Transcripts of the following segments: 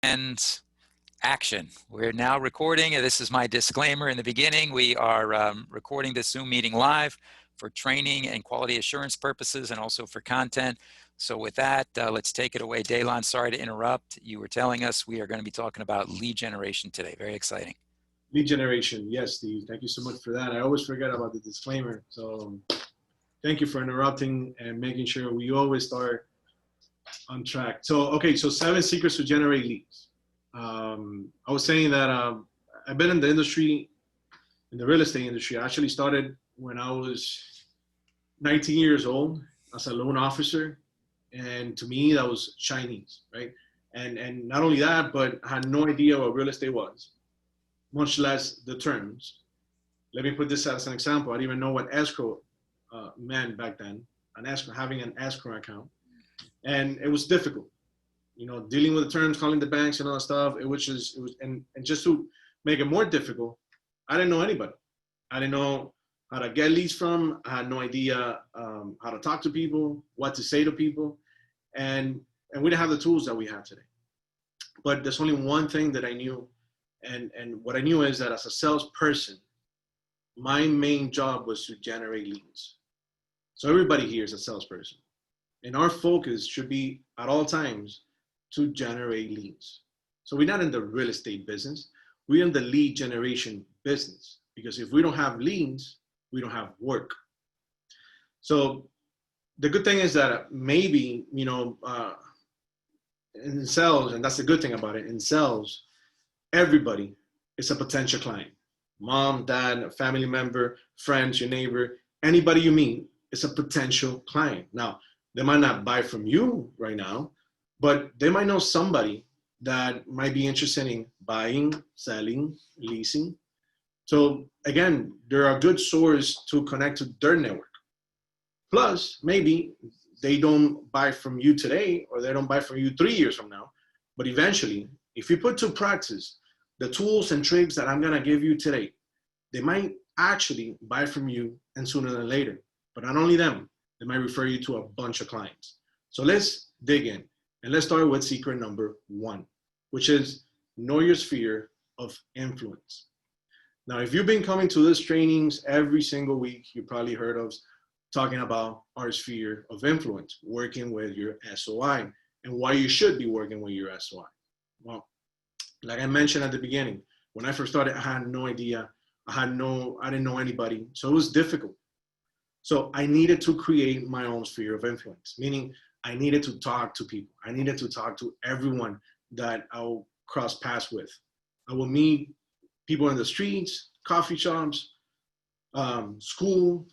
And action. We're now recording. This is my disclaimer in the beginning. We are recording this Zoom meeting live for training and quality assurance purposes and also for content. So with that, let's take it away. Daylon, sorry to interrupt. You were telling us we are going to be talking about lead generation today. Very exciting. Lead generation. Yes, Steve. Thank you so much for that. I always forget about the disclaimer. So thank you for interrupting and making sure we always start on track. So, okay, so 7 secrets to generate leads. I was saying that I've been in the industry, in the real estate industry. I actually started when I was 19 years old as a loan officer. And to me, that was Chinese, right? And not only that, but I had no idea what real estate was, much less the terms. Let me put this as an example. I didn't even know what escrow meant back then, having an escrow account. And it was difficult, you know, dealing with the terms, calling the banks and all that stuff. And just to make it more difficult, I didn't know anybody. I didn't know how to get leads from. I had no idea how to talk to people, what to say to people. And we didn't have the tools that we have today. But there's only one thing that I knew. And what I knew is that as a salesperson, my main job was to generate leads. So everybody here is a salesperson. And our focus should be at all times to generate leads. So we're not in the real estate business. We're in the lead generation business, because if we don't have leads, we don't have work. So the good thing is that maybe, you know, in sales, and that's the good thing about it, in sales, everybody is a potential client. Mom, dad, a family member, friends, your neighbor, anybody you meet is a potential client. Now, they might not buy from you right now, but they might know somebody that might be interested in buying, selling, leasing. So again, they're a good source to connect to their network. Plus, maybe they don't buy from you today, or they don't buy from you 3 years from now, but eventually, if you put to practice the tools and tricks that I'm gonna give you today, they might actually buy from you, and sooner than later. But not only them, they might refer you to a bunch of clients. So let's dig in, and let's start with secret number 1, which is know your sphere of influence. Now, if you've been coming to these trainings every single week, you probably heard of talking about our sphere of influence, working with your SOI, and why you should be working with your SOI. Well, like I mentioned at the beginning, when I first started, I had no idea. I didn't know anybody. So it was difficult. So I needed to create my own sphere of influence, meaning I needed to talk to people. I needed to talk to everyone that I'll cross paths with. I will meet people in the streets, coffee shops, school,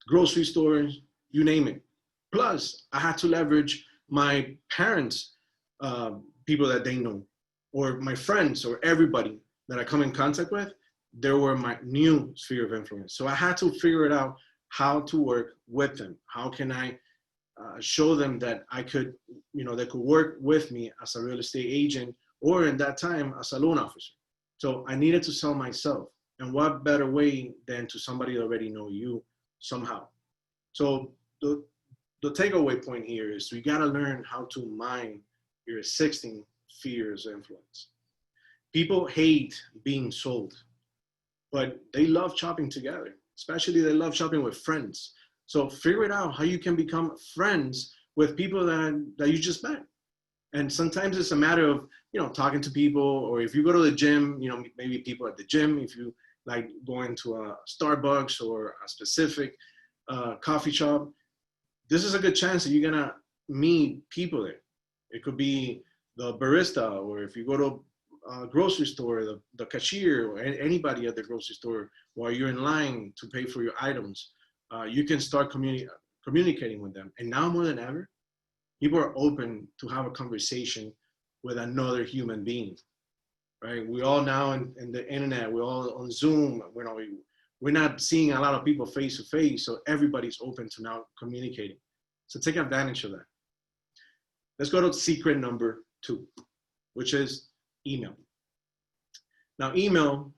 grocery stores, you name it. Plus, I had to leverage my parents' people that they know, or my friends, or everybody that I come in contact with. They were my new sphere of influence. So I had to figure it out how to work with them. How can I show them that I could, you know, they could work with me as a real estate agent, or in that time as a loan officer. So I needed to sell myself. And what better way than to somebody that already know you somehow. So the takeaway point here is we got to learn how to mine your existing spheres of influence. People hate being sold, but they love shopping together. Especially they love shopping with friends. So figure it out how you can become friends with people that you just met. And sometimes it's a matter of, you know, talking to people, or if you go to the gym, you know, maybe people at the gym, if you like going to a Starbucks or a specific coffee shop, this is a good chance that you're gonna meet people there. It could be the barista, or if you go to grocery store, the cashier, or anybody at the grocery store, while you're in line to pay for your items, you can start communicating with them. And now more than ever, people are open to have a conversation with another human being, right? We all now in the internet, we're all on Zoom, we're not seeing a lot of people face to face, so everybody's open to now communicating. So take advantage of that. Let's go to secret number 2, which is email. Now, email,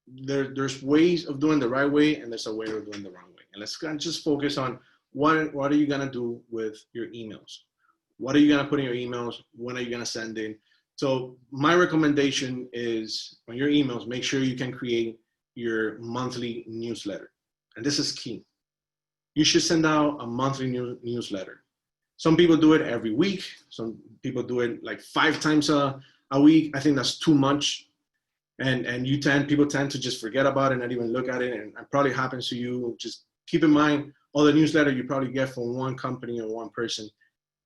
there's ways of doing the right way, and there's a way of doing the wrong way. And let's just focus on what are you gonna do with your emails? What are you gonna put in your emails? When are you gonna send it? So my recommendation is on your emails, make sure you can create your monthly newsletter. And this is key. You should send out a monthly newsletter. Some people do it every week. Some people do it like 5 times a week. I think that's too much. And people tend to just forget about it and not even look at it. And it probably happens to you. Just keep in mind all the newsletter you probably get from one company or one person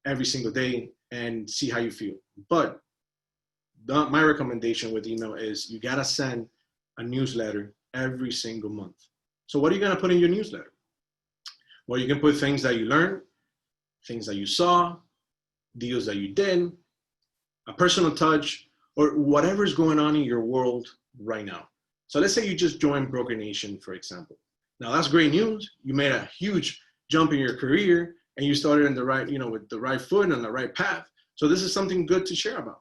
every single day and see how you feel. But my recommendation with email is you gotta send a newsletter every single month. So what are you gonna put in your newsletter? Well, you can put things that you learned, things that you saw, deals that you did, a personal touch, or whatever's going on in your world right now. So let's say you just joined Broker Nation, for example. Now that's great news. You made a huge jump in your career and you started in the right, with the right foot and the right path. So this is something good to share about.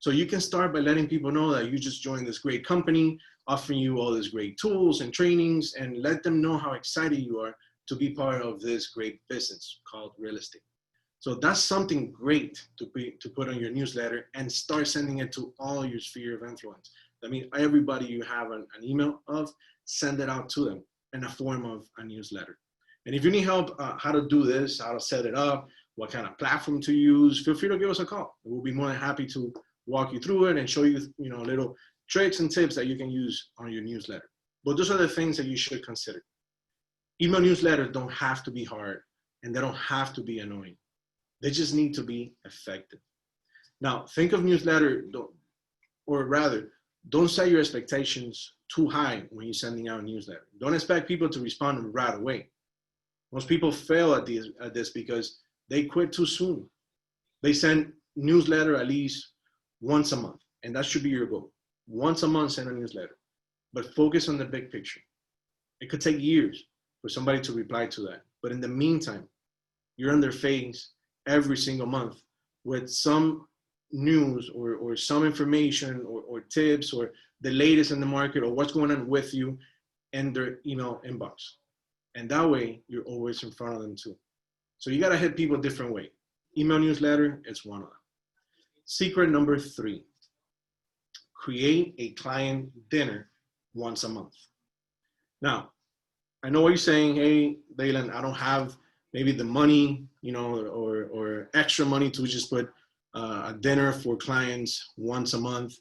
So you can start by letting people know that you just joined this great company, offering you all these great tools and trainings, and let them know how excited you are to be part of this great business called real estate. So that's something great to put on your newsletter and start sending it to all your sphere of influence. I mean, everybody you have an email of, send it out to them in a form of a newsletter. And if you need help how to do this, how to set it up, what kind of platform to use, feel free to give us a call. We'll be more than happy to walk you through it and show you, little tricks and tips that you can use on your newsletter. But those are the things that you should consider. Email newsletters don't have to be hard and they don't have to be annoying. They just need to be effective. Now, think of newsletter, or rather, don't set your expectations too high when you're sending out a newsletter. Don't expect people to respond right away. Most people fail at this because they quit too soon. They send newsletter at least once a month, and that should be your goal. Once a month, send a newsletter, but focus on the big picture. It could take years for somebody to reply to that. But in the meantime, you're on their face every single month with some news or some information or tips or the latest in the market or what's going on with you in their email inbox. And that way, you're always in front of them too. So you got to hit people a different way. Email newsletter is one of them. Secret number 3, create a client dinner once a month. Now, I know what you're saying. Hey, Daylan, I don't have maybe the money, or extra money to just put a dinner for clients once a month,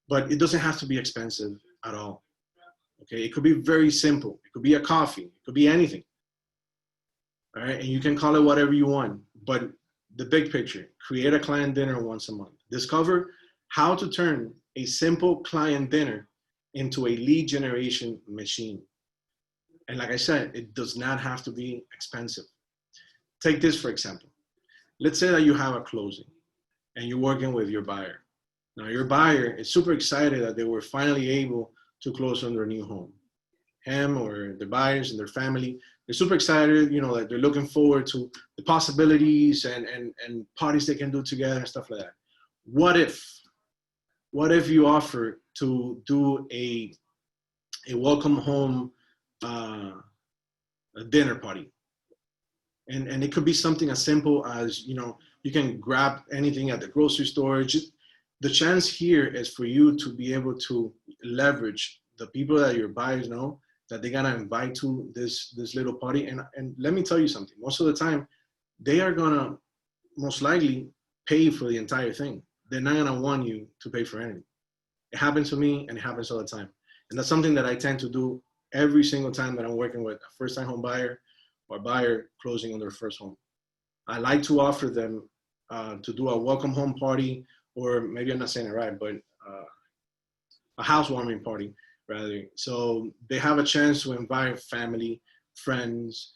but it doesn't have to be expensive at all. Okay, it could be very simple. It could be a coffee. It could be anything. All right, and you can call it whatever you want, but the big picture, create a client dinner once a month. Discover how to turn a simple client dinner into a lead generation machine. And like I said, it does not have to be expensive. Take this, for example. Let's say that you have a closing and you're working with your buyer. Now your buyer is super excited that they were finally able to close on their new home. Him or the buyers and their family, they're super excited, that they're looking forward to the possibilities and parties they can do together and stuff like that. What if you offer to do a welcome home a dinner party? And it could be something as simple as, you can grab anything at the grocery store. Just, the chance here is for you to be able to leverage the people that your buyers know that they're gonna invite to this little party. And let me tell you something, most of the time, they are gonna most likely pay for the entire thing. They're not gonna want you to pay for anything. It happens to me and it happens all the time. And that's something that I tend to do every single time that I'm working with a first-time home buyer or buyer closing on their first home. I like to offer them to do a welcome home party, or maybe I'm not saying it right, but a housewarming party rather. So they have a chance to invite family, friends,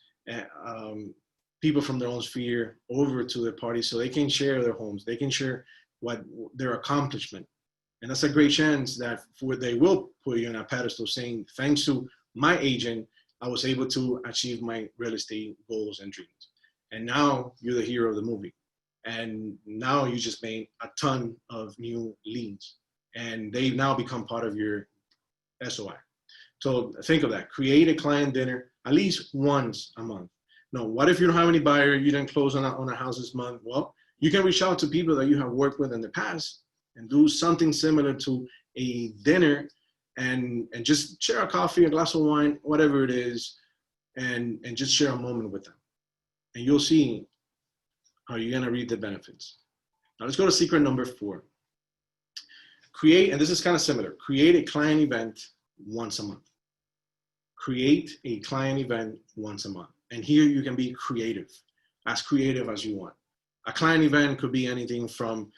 people from their own sphere over to the party so they can share their homes. They can share what their accomplishment. And that's a great chance that they will put you on a pedestal saying, thanks to my agent, I was able to achieve my real estate goals and dreams. And now you're the hero of the movie. And now you just made a ton of new leads. And they've now become part of your SOI. So think of that. Create a client dinner at least once a month. Now, what if you don't have any buyer, you didn't close on a house this month? Well, you can reach out to people that you have worked with in the past and do something similar to a dinner, and just share a coffee, a glass of wine, whatever it is, and just share a moment with them. And you'll see how you're gonna reap the benefits. Now let's go to secret number 4. Create, and this is kind of similar, create a client event once a month. Create a client event once a month. And here you can be creative as you want. A client event could be anything from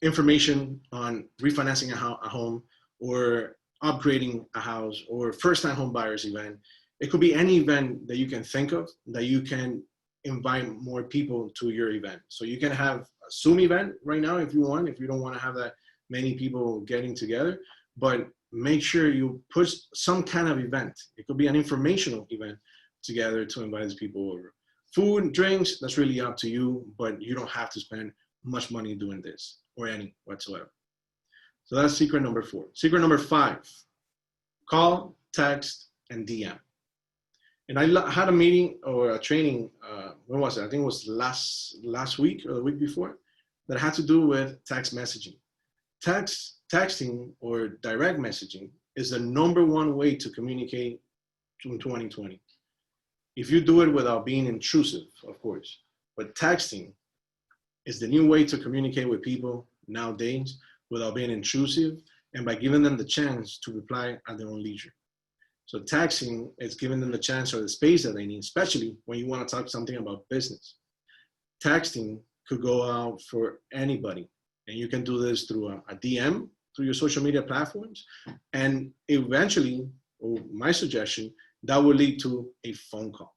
information on refinancing a home, or upgrading a house, or first-time home buyers event. It could be any event that you can think of that you can invite more people to your event. So you can have a Zoom event right now if you want, if you don't want to have that many people getting together, but make sure you put some kind of event. It could be an informational event together to invite people over. Food, drinks, that's really up to you, but you don't have to spend much money doing this, or any whatsoever. So that's secret number 4. Secret number 5, call, text, and DM. And I had a meeting or a training, when was it? I think it was last week or the week before, that had to do with text messaging. Texting or direct messaging is the #1 way to communicate in 2020. If you do it without being intrusive, of course, but texting is the new way to communicate with people nowadays without being intrusive, and by giving them the chance to reply at their own leisure. So texting is giving them the chance or the space that they need, especially when you want to talk something about business. Texting could go out for anybody, and you can do this through a DM, through your social media platforms, and eventually, or my suggestion, that will lead to a phone call.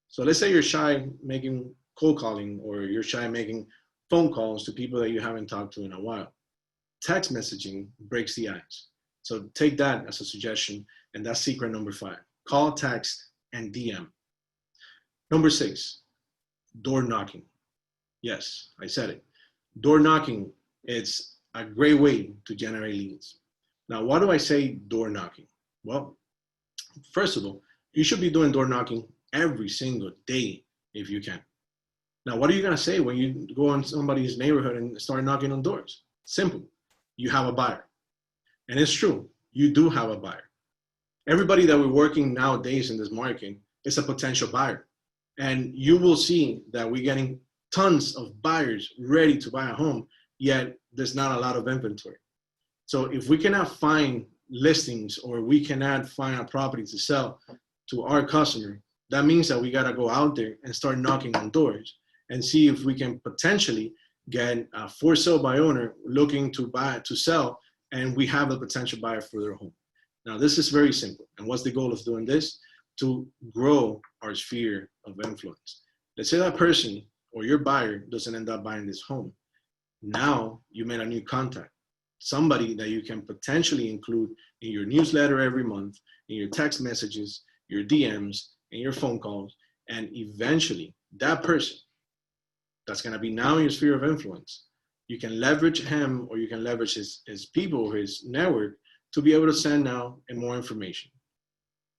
So let's say you're shy making cold calling, or you're shy making phone calls to people that you haven't talked to in a while. Text messaging breaks the ice. So take that as a suggestion, and that's secret number 5. Call, text, and DM. Number 6, door knocking. Yes, I said it. Door knocking, it's a great way to generate leads. Now, why do I say door knocking? Well, first of all, you should be doing door knocking every single day if you can. Now, what are you gonna say when you go in somebody's neighborhood and start knocking on doors? Simple, you have a buyer. And it's true, you do have a buyer. Everybody that we're working nowadays in this market is a potential buyer. And you will see that we're getting tons of buyers ready to buy a home, yet there's not a lot of inventory. So if we cannot find listings, or we cannot find a property to sell to our customer, that means that we gotta go out there and start knocking on doors and see if we can potentially get a for sale by owner looking to buy, to sell, and we have a potential buyer for their home. Now, this is very simple. And what's the goal of doing this? To grow our sphere of influence. Let's say that person or your buyer doesn't end up buying this home. Now you made a new contact, somebody that you can potentially include in your newsletter every month, in your text messages, your DMs, and your phone calls. And eventually that person that's going to be now in your sphere of influence, you can leverage him, or you can leverage his people, his network, to be able to send out and more information.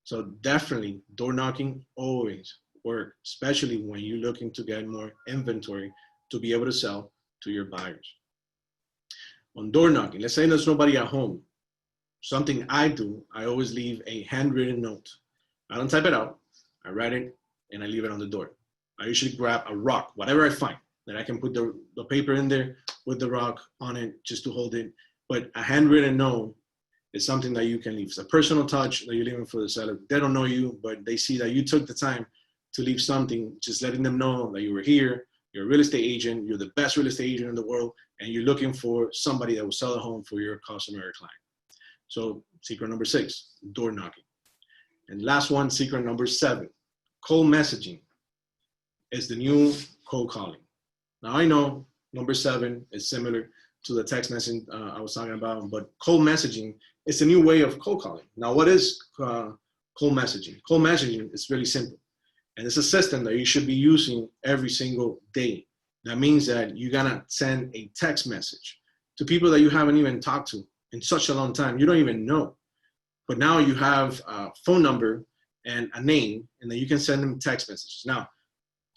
So definitely door knocking always work, especially when you're looking to get more inventory to be able to sell to your buyers. On door knocking, let's say there's nobody at home. Something I do, I always leave a handwritten note. I don't type it out, I write it and I leave it on the door. I usually grab a rock, whatever I find, that I can put the paper in there with the rock on it just to hold it. But a handwritten note is something that you can leave. It's a personal touch that you're leaving for the seller. They don't know you, but they see that you took the time to leave something, just letting them know that you were here, you're a real estate agent, you're the best real estate agent in the world, and you're looking for somebody that will sell a home for your customer or client. So secret number 6, door knocking. And last one, secret number 7, cold messaging is the new cold calling. Now I know number 7 is similar to the text messaging I was talking about, but cold messaging is a new way of cold calling. Now, what is cold messaging? Cold messaging is really simple, and it's a system that you should be using every single day. That means that you're gonna send a text message to people that you haven't even talked to in such a long time. You don't even know, but now you have a phone number and a name, and then you can send them text messages. Now,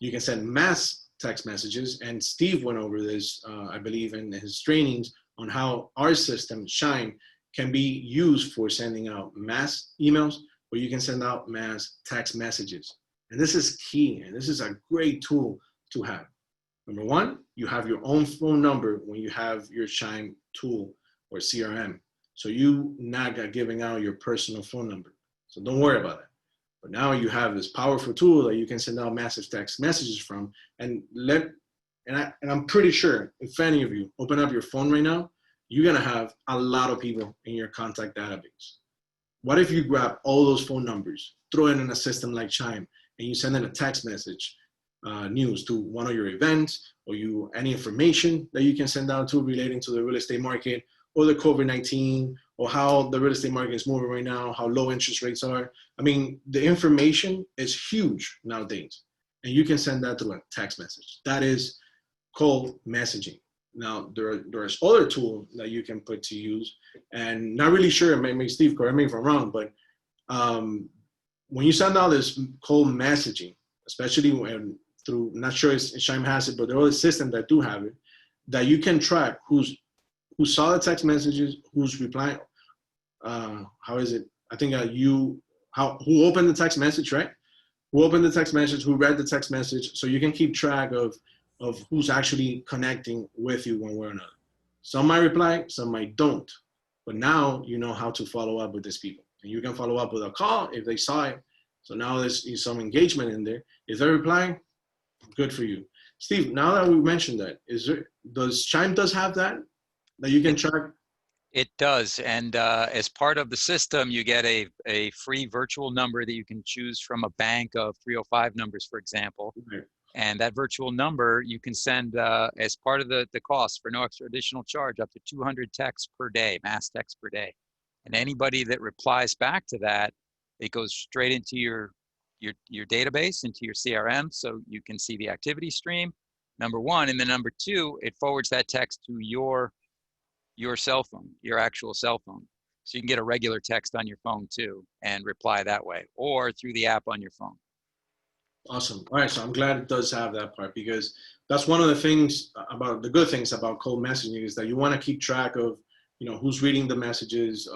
you can send mass text messages. And Steve went over this, I believe, in his trainings on how our system, Chime, can be used for sending out mass emails, or you can send out mass text messages. And this is key, and this is a great tool to have. Number one, you have your own phone number when you have your Chime tool or CRM. So you not giving out your personal phone number. So don't worry about that. But now you have this powerful tool that you can send out massive text messages from, and I'm pretty sure if any of you open up your phone right now, you're gonna have a lot of people in your contact database. What if you grab all those phone numbers, throw it in a system like Chime, and you send in a text message, news to one of your events, or any information that you can send out to relating to the real estate market, or the COVID-19, or how the real estate market is moving right now, how low interest rates are. I mean, the information is huge nowadays, and you can send that through a text message. That is called messaging. Now, there's other tools that you can put to use, and not really sure, maybe Steve, correct me if I'm wrong, but when you send out this cold messaging, especially when through, not sure if Chime has it, but there are other systems that do have it, that you can track who saw the text messages, who's replying. How is it? I think who opened the text message, right? Who opened the text message, who read the text message, so you can keep track of who's actually connecting with you one way or another. Some might reply, some might don't. But now you know how to follow up with these people. And you can follow up with a call if they saw it. So now there's some engagement in there. If they're replying, good for you. Steve, now that we mentioned that, does Chime have that you can track? It does. And as part of the system, you get a free virtual number that you can choose from a bank of 305 numbers, for example. Okay. And that virtual number you can send as part of the cost for no extra additional charge, up to 200 texts per day, mass texts per day. And anybody that replies back to that, it goes straight into your database, into your CRM, so you can see the activity stream, number one. And then number two, it forwards that text to your cell phone, your actual cell phone. So you can get a regular text on your phone too and reply that way, or through the app on your phone. Awesome. All right, so I'm glad it does have that part, because that's one of the things about the good things about cold messaging is that you want to keep track of, who's reading the messages,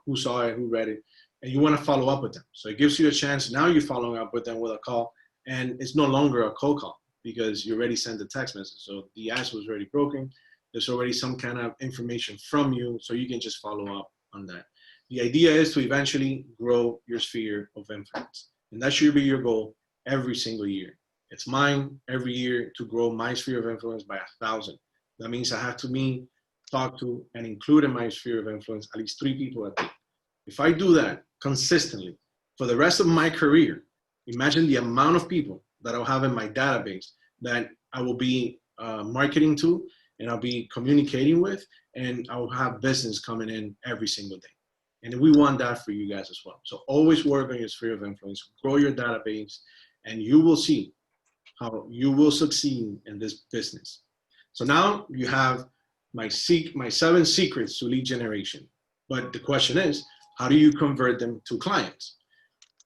who saw it, who read it, and you want to follow up with them. So it gives you a chance. Now you're following up with them with a call, and it's no longer a cold call because you already sent the text message. So the ice was already broken. There's already some kind of information from you, so you can just follow up on that. The idea is to eventually grow your sphere of influence, and that should be your goal every single year. It's mine every year to grow my sphere of influence by 1,000. That means I have to talk to and include in my sphere of influence at least 3 people a day. If I do that consistently for the rest of my career, imagine the amount of people that I'll have in my database that I will be marketing to, and I'll be communicating with, and I'll have business coming in every single day. And we want that for you guys as well. So always work on your sphere of influence, grow your database, and you will see how you will succeed in this business. So now you have my 7 secrets to lead generation. But the question is, how do you convert them to clients?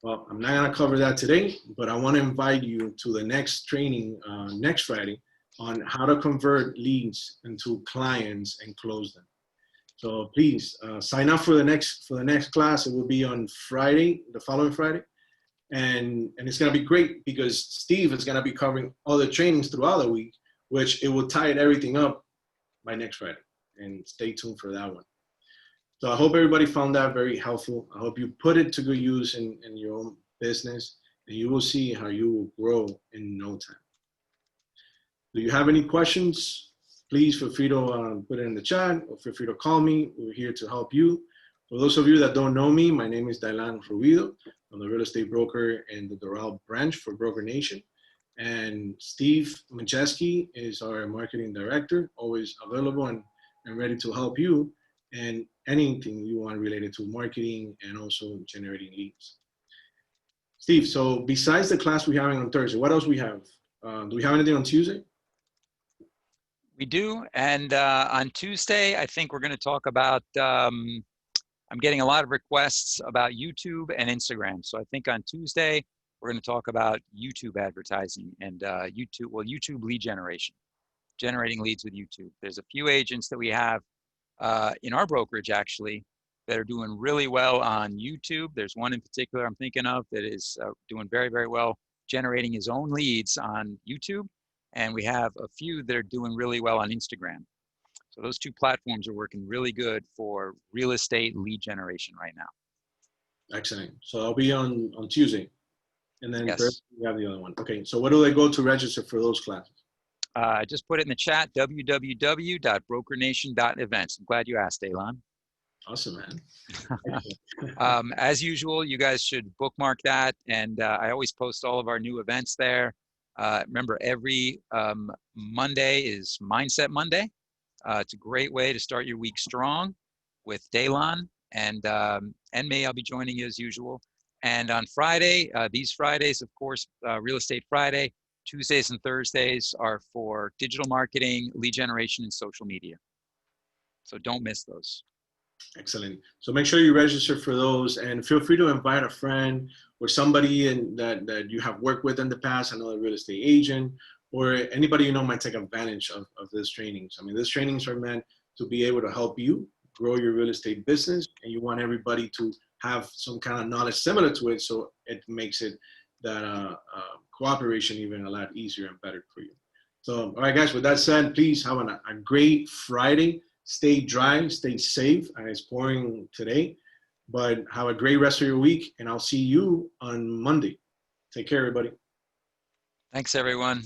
Well, I'm not gonna cover that today, but I wanna invite you to the next training next Friday on how to convert leads into clients and close them. So please sign up for the next class. It will be on Friday, the following Friday. And it's going to be great because Steve is going to be covering other trainings throughout the week, which it will tie everything up by next Friday. And stay tuned for that one. So I hope everybody found that very helpful. I hope you put it to good use in your own business, and you will see how you will grow in no time. Do you have any questions? Please feel free to put it in the chat, or feel free to call me. We're here to help you. For those of you that don't know me, my name is Dylan Ruido. I'm the real estate broker in the Doral branch for Broker Nation. And Steve Majeski is our marketing director, always available and ready to help you and anything you want related to marketing and also generating leads. Steve, so besides the class we're having on Thursday, what else we have? Do we have anything on Tuesday? We do. And on Tuesday, I think we're going to talk about, I'm getting a lot of requests about YouTube and Instagram. So I think on Tuesday, we're going to talk about YouTube advertising and YouTube lead generation, generating leads with YouTube. There's a few agents that we have in our brokerage actually that are doing really well on YouTube. There's one in particular I'm thinking of that is doing very, very well generating his own leads on YouTube. And we have a few that are doing really well on Instagram. So those two platforms are working really good for real estate lead generation right now. Excellent. So I'll be on Tuesday, and then Thursday Yes. we have the other one. Okay. So where do they go to register for those classes? I just put it in the chat, www.brokernation.events. I'm glad you asked, Elon. Awesome, man. As usual, you guys should bookmark that. And I always post all of our new events there. Remember, every Monday is Mindset Monday. It's a great way to start your week strong with Daylon and me. I'll be joining you as usual. And on Friday, these Fridays, of course, Real Estate Friday, Tuesdays and Thursdays are for digital marketing, lead generation, and social media. So don't miss those. Excellent. So make sure you register for those, and feel free to invite a friend or somebody that you have worked with in the past, another real estate agent, or anybody you know might take advantage of this trainings. I mean, these trainings are meant to be able to help you grow your real estate business, and you want everybody to have some kind of knowledge similar to it, so it makes it that cooperation even a lot easier and better for you. So, all right, guys, with that said, please have a great Friday. Stay dry, stay safe. And it's pouring today, but have a great rest of your week, and I'll see you on Monday. Take care, everybody. Thanks, everyone.